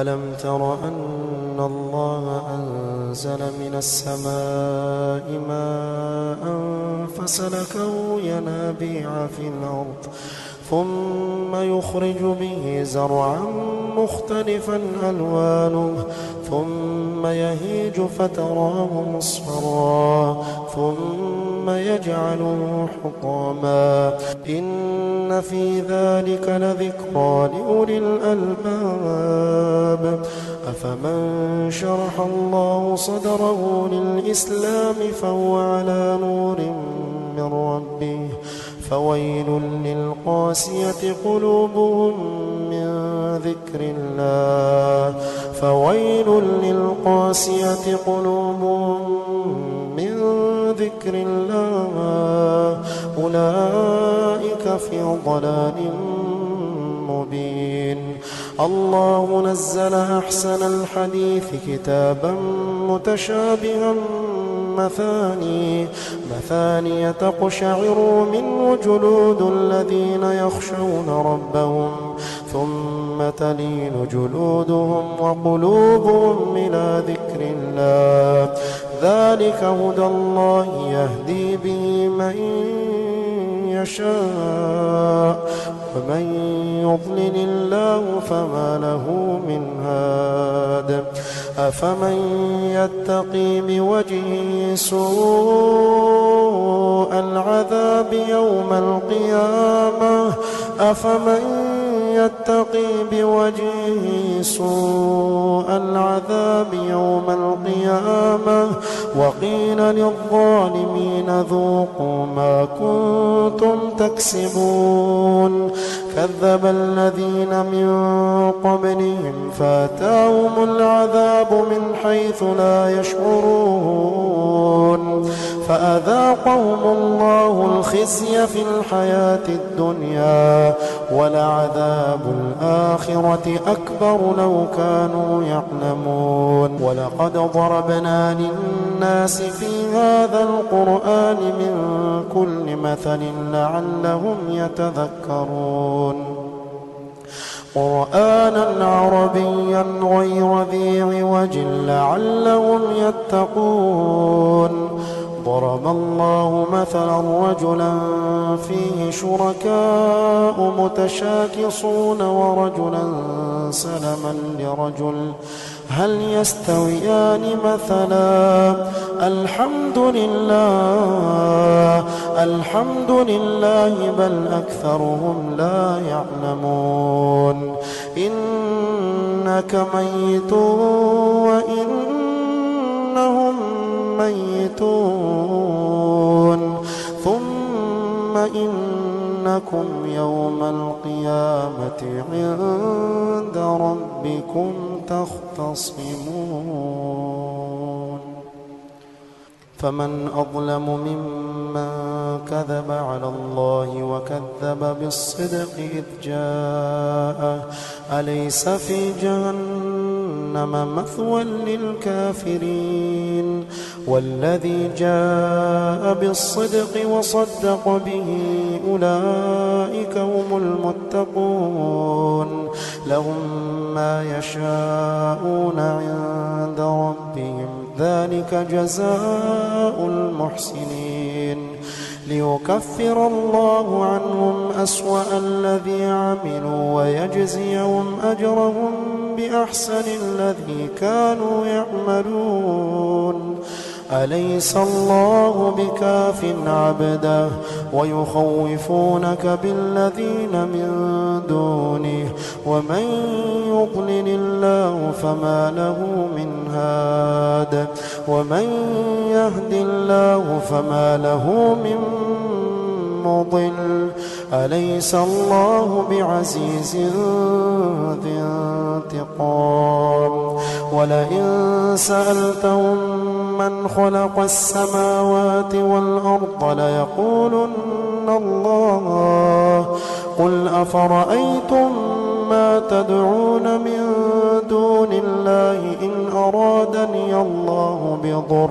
ألم تر أن الله أنزل من السماء ماء فسلكه ينابيع في الأرض ثم يخرج به زرعا مختلفا ألوانه ثم يهيج فتراه مصفرا ثم يجعله حطاما إن في ذلك لذكرى لأولي الألباب أفمن شرح الله صدره للإسلام فهو على نور من ربه فويل للقاسية قلوبهم من ذكر الله فويل للقاسية قلوبهم من ذكر الله أولئك في ضلال مبين. الله نزل أحسن الحديث كتابا متشابها مثانية تقشعر منه جلود الذين يخشون ربهم ثم تلين جلودهم وقلوبهم إلى ذكر الله ذلك هدى الله يهدي به من يشاء ومن يضلل الله فما له من هاد أفمن يتقي بوجهه سوء العذاب يوم القيامة يتقي بوجهه سوء العذاب يوم القيامة وقيل للظالمين ذوقوا ما كنتم تكسبون كذب الذين من قبلهم فاتاهم العذاب من حيث لا يشعرون فأذاقهم الله الخزي في الحياة الدنيا ولعذاب الآخرة أكبر لو كانوا يعلمون ولقد ضربنا للناس في هذا القرآن من كل مثل لعلهم يتذكرون قرآنا عربيا غير ذي عوج لعلهم يتقون ضرب الله مثلا رجلا فيه شركاء متشاكسون ورجلا سلما لرجل هل يستويان مثلا الحمد لله بل أكثرهم لا يعلمون إنك ميت وإنهم ميتون ثم إنكم يوم القيامة عند ربكم تختصمون فمن أظلم ممن كذب على الله وكذب بالصدق إذ جاءه أليس في جهنم مثوى للكافرين والذي جاء بالصدق وصدق به أولئك هم المتقون لهم ما يشاءون عند ربهم ذلك جزاء المحسنين ليكفر الله عنهم أسوأ الذي عملوا ويجزيهم أجرهم بأحسن الذي كانوا يعملون أليس الله بكاف عبده ويخوفونك بالذين من دونه ومن يضلل الله فما له من هاد ومن يهد الله فما له من مضل أليس الله بعزيز ذي انتقام ولئن سألتهم من خلق السماوات والأرض ليقولن الله قل أفرأيتم ما تدعون من دون الله إن أرادني الله بضر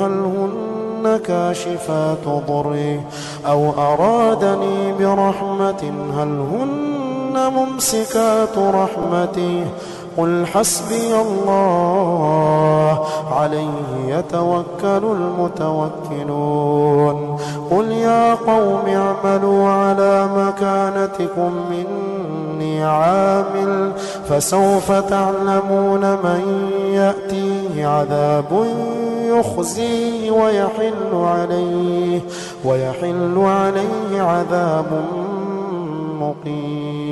هل هن كاشفات ضره أو أرادني برحمة هل هن ممسكات رحمته قل حسبي الله عليه يتوكل المتوكلون قل يا قوم اعملوا على مكانتكم إني عامل فسوف تعلمون من يأتيه عذاب يخزيه ويحل عليه عذاب مقيم